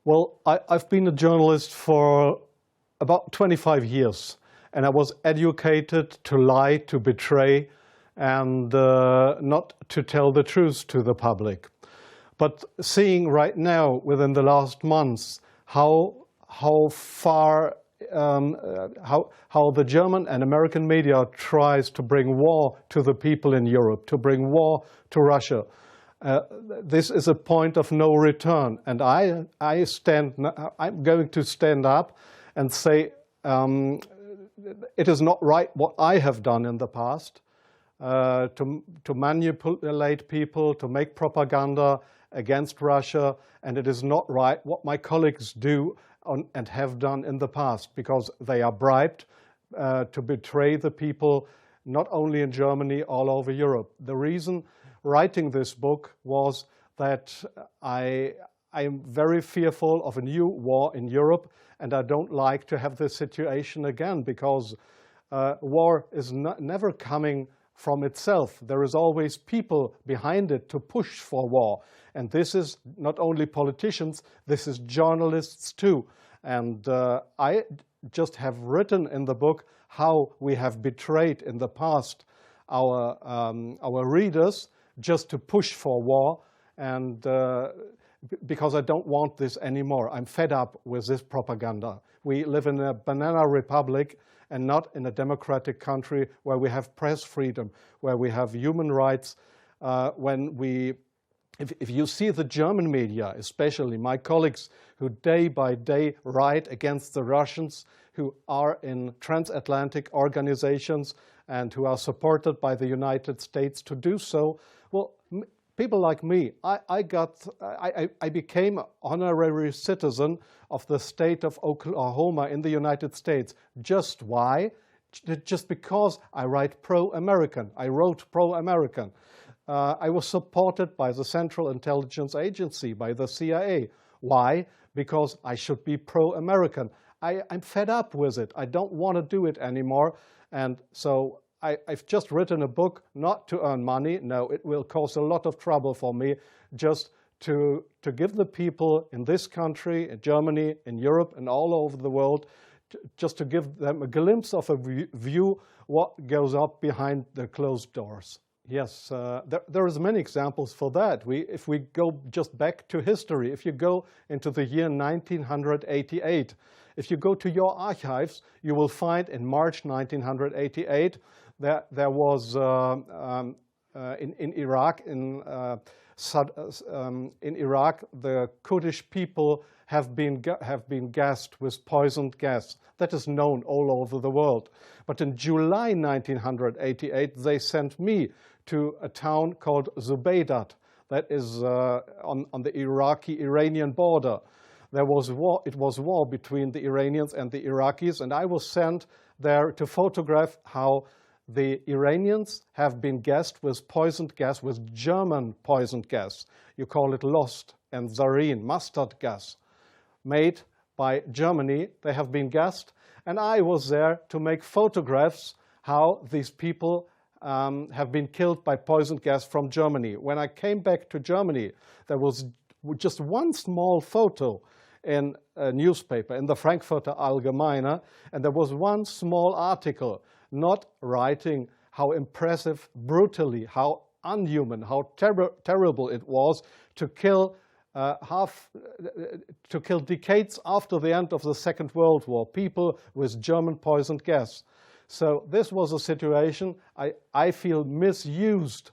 Well, I've been a journalist for about 25 years, and I was educated to lie, to betray, and not to tell the truth to the public. But seeing right now, within the last months, how far how the German and American media tries to bring war to the people in Europe, to bring war to Russia. This is a point of no return, and I'm going to stand up and say it is not right what I have done in the past, to manipulate people, to make propaganda against Russia, and it is not right what my colleagues do and have done in the past, because they are bribed to betray the people, not only in Germany, all over Europe. The reason writing this book was that I am very fearful of a new war in Europe, and I don't like to have this situation again, because war is never coming from itself. There is always people behind it to push for war. And this is not only politicians, this is journalists too. And I just have written in the book how we have betrayed in the past our readers just to push for war, and because I don't want this anymore. I'm fed up with this propaganda. We live in a banana republic and not in a democratic country where we have press freedom, where we have human rights. If you see the German media, especially my colleagues who day by day write against the Russians, who are in transatlantic organizations and who are supported by the United States to do so, well, people like me, I became an honorary citizen of the state of Oklahoma in the United States. Just why? Just because I write pro-American. I wrote pro-American. I was supported by the Central Intelligence Agency, by the CIA. Why? Because I should be pro-American. I'm fed up with it. I don't want to do it anymore. And so I've just written a book not to earn money. No, it will cause a lot of trouble for me, just to give the people in this country, in Germany, in Europe, and all over the world, just to give them a glimpse of a view what goes up behind the closed doors. Yes, there is many examples for that. If we go just back to history, if you go into the year 1988, if you go to your archives, you will find in March 1988 that there was in Iraq, the Kurdish people have been gassed with poisoned gas. That is known all over the world. But in July 1988, they sent me to a town called Zubeidat, that is on the Iraqi-Iranian border. There was war. It was war between the Iranians and the Iraqis, and I was sent there to photograph how the Iranians have been gassed with poisoned gas, with German poisoned gas. You call it Lost and Zarine, mustard gas, made by Germany. They have been gassed, and I was there to make photographs how these people have been killed by poisoned gas from Germany. When I came back to Germany, there was just one small photo in a newspaper, in the Frankfurter Allgemeine, and there was one small article not writing how impressive, brutally, how unhuman, how terrible it was to kill decades after the end of the Second World War, people with German poisoned gas. So this was a situation I feel misused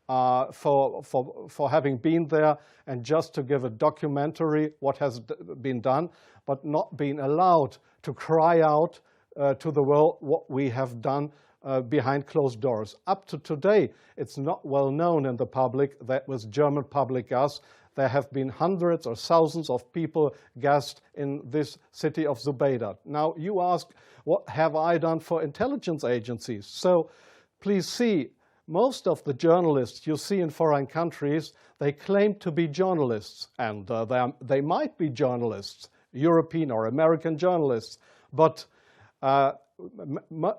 for having been there and just to give a documentary what has been done, but not being allowed to cry out to the world what we have done behind closed doors. Up to today, it's not well known in the public that with German public gas, there have been hundreds or thousands of people gassed in this city of Zubeidat. Now, you ask, what have I done for intelligence agencies? So please see, most of the journalists you see in foreign countries, they claim to be journalists, and they might be journalists, European or American journalists, but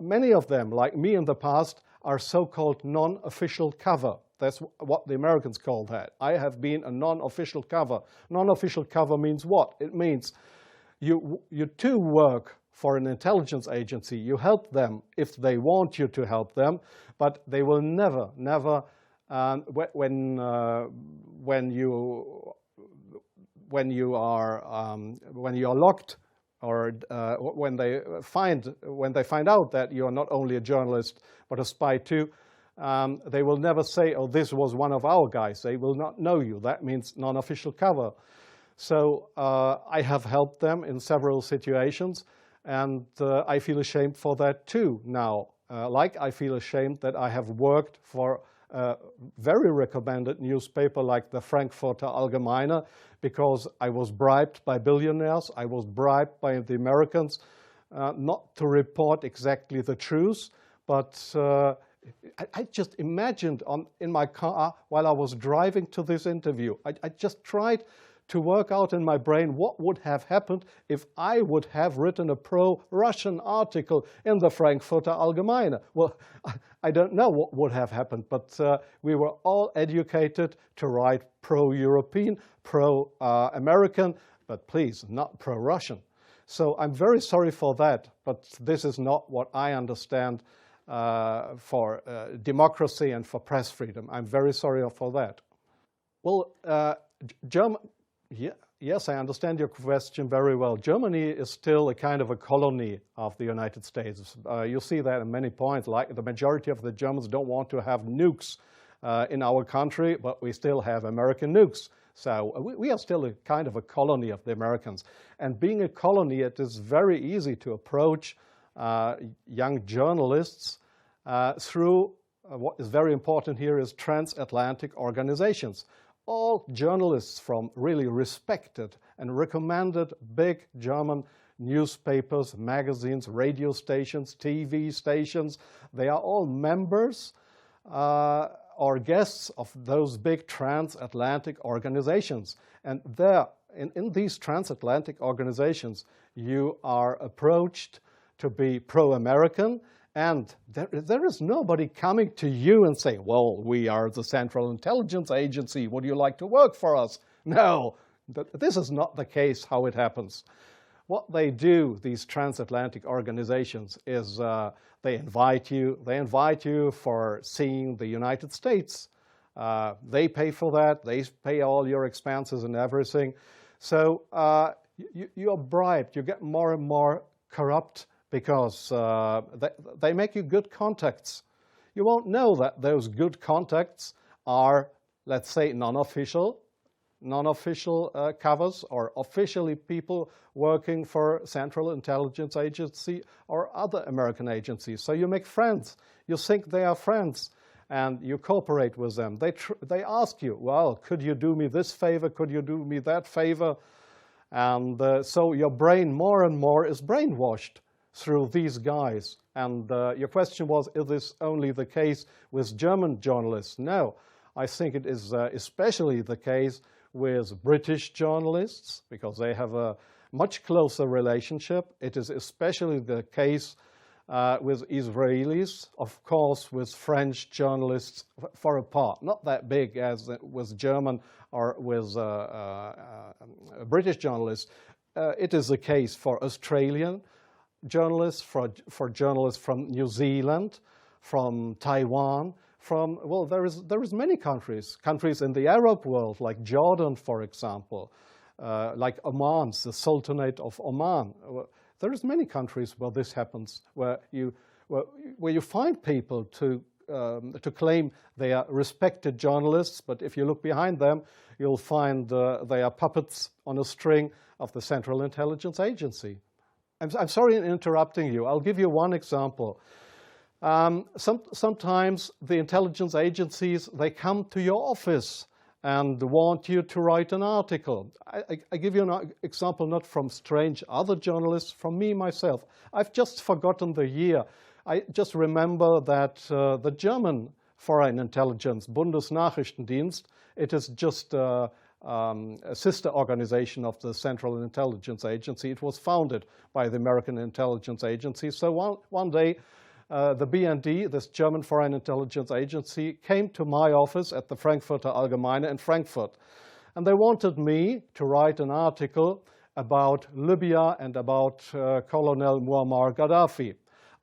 many of them, like me in the past, are so-called non-official cover. That's what the Americans call that. I have been a non-official cover. Non-official cover means what? It means you too work for an intelligence agency. You help them if they want you to help them, but they will never, when you are locked, or when they find out that you are not only a journalist but a spy too, they will never say, "Oh, this was one of our guys." They will not know you. That means non-official cover. So I have helped them in several situations, and I feel ashamed for that too now. Like I feel ashamed that I have worked for a very recommended newspaper like the Frankfurter Allgemeine, because I was bribed by billionaires, I was bribed by the Americans not to report exactly the truth, but I just imagined in my car while I was driving to this interview, I just tried to work out in my brain what would have happened if I would have written a pro-Russian article in the Frankfurter Allgemeine. Well, I don't know what would have happened, but we were all educated to write pro-European, pro-American, but please, not pro-Russian. So I'm very sorry for that, but this is not what I understand for democracy and for press freedom. I'm very sorry for that. Well, yes, I understand your question very well. Germany is still a kind of a colony of the United States. You see that in many points, like the majority of the Germans don't want to have nukes in our country, but we still have American nukes. So we are still a kind of a colony of the Americans. And being a colony, it is very easy to approach young journalists through what is very important here is transatlantic organizations. All journalists from really respected and recommended big German newspapers, magazines, radio stations, TV stations, they are all members or guests of those big transatlantic organizations. And there, in these transatlantic organizations, you are approached to be pro-American, and there is nobody coming to you and saying, well, we are the Central Intelligence Agency, would you like to work for us? No, this is not the case how it happens. What they do, these transatlantic organizations, is they invite you for seeing the United States. They pay for that, they pay all your expenses and everything. So you are bribed, you get more and more corrupt, because they make you good contacts. You won't know that those good contacts are, let's say, non-official covers, or officially people working for Central Intelligence Agency or other American agencies. So you make friends. You think they are friends, and you cooperate with them. They ask you, well, could you do me this favor? Could you do me that favor? And so your brain more and more is brainwashed through these guys. And your question was, is this only the case with German journalists? No, I think it is especially the case with British journalists, because they have a much closer relationship. It is especially the case with Israelis, of course, with French journalists for a part, not that big as with German or with British journalists. It is the case for Australian journalists, for journalists from New Zealand, from Taiwan, well, there is many countries in the Arab world, like Jordan, for example, like Oman, the Sultanate of Oman. There is many countries where this happens, where you find people to claim they are respected journalists, but if you look behind them, you'll find they are puppets on a string of the Central Intelligence Agency. I'm sorry in interrupting you. I'll give you one example. Sometimes the intelligence agencies, they come to your office and want you to write an article. I give you an example not from strange other journalists, from me myself. I've just forgotten the year. I just remember that the German Foreign Intelligence, Bundesnachrichtendienst, it is just a sister organization of the Central Intelligence Agency. It was founded by the American Intelligence Agency. So one day the BND, this German Foreign Intelligence Agency, came to my office at the Frankfurter Allgemeine in Frankfurt. And they wanted me to write an article about Libya and about Colonel Muammar Gaddafi.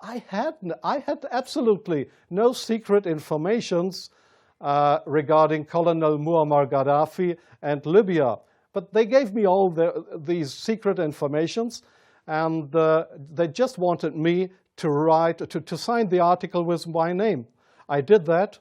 I had absolutely no secret informations regarding Colonel Muammar Gaddafi and Libya. But they gave me all these secret informations, and they just wanted me to write, to sign the article with my name. I did that,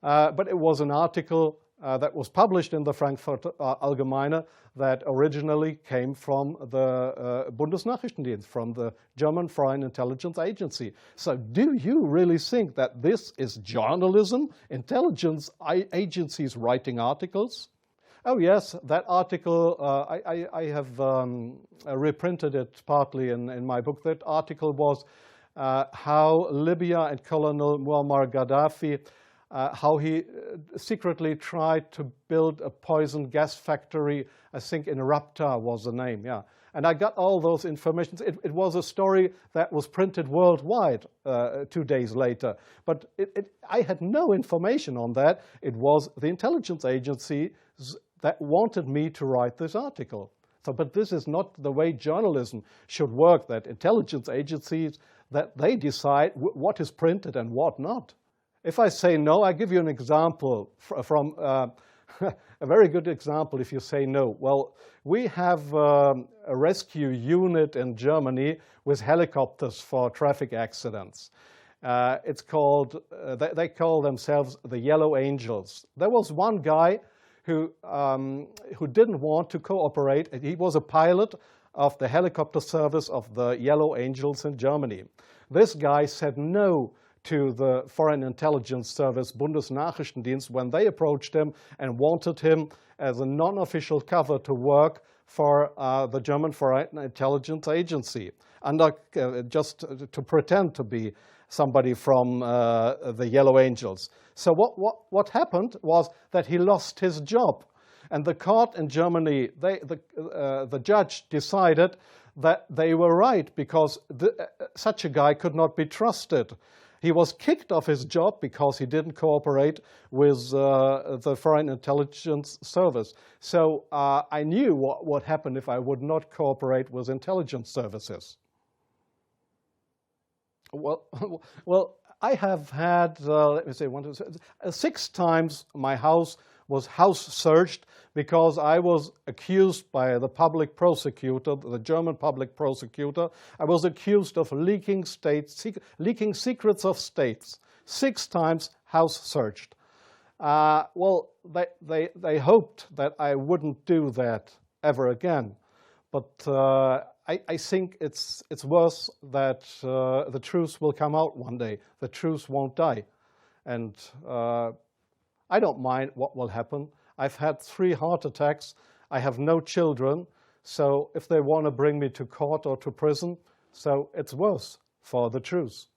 but it was an article that was published in the Frankfurter Allgemeine that originally came from the Bundesnachrichtendienst, from the German Foreign Intelligence Agency. So do you really think that this is journalism, intelligence agencies writing articles? Oh yes, that article, I have reprinted it partly in my book. That article was how Libya and Colonel Muammar Gaddafi, how he secretly tried to build a poison gas factory, I think in Rabta was the name, yeah. And I got all those informations. It was a story that was printed worldwide 2 days later. But I had no information on that. It was the intelligence agency that wanted me to write this article. So, but this is not the way journalism should work, that intelligence agencies, that they decide what is printed and what not. If I say no, I give you an example from a very good example if you say no. Well, we have a rescue unit in Germany with helicopters for traffic accidents. It's called, they call themselves the Yellow Angels. There was one guy who didn't want to cooperate. He was a pilot of the helicopter service of the Yellow Angels in Germany. This guy said no to the Foreign Intelligence Service, Bundesnachrichtendienst, when they approached him and wanted him as a non-official cover to work for the German Foreign Intelligence Agency, just to pretend to be somebody from the Yellow Angels. So what happened was that he lost his job. And the court in Germany, the judge decided that they were right because such a guy could not be trusted. He was kicked off his job because he didn't cooperate with the Foreign Intelligence Service. So I knew what would happen if I would not cooperate with intelligence services. Well, I have had, let me say, 6 times my house was house searched because I was accused by the public prosecutor, the German public prosecutor. I was accused of leaking secrets of states. 6 times house searched. Well, they hoped that I wouldn't do that ever again. But I think it's worse that the truth will come out one day. The truth won't die. And I don't mind what will happen. I've had 3 heart attacks. I have no children. So if they want to bring me to court or to prison, so it's worse for the truth.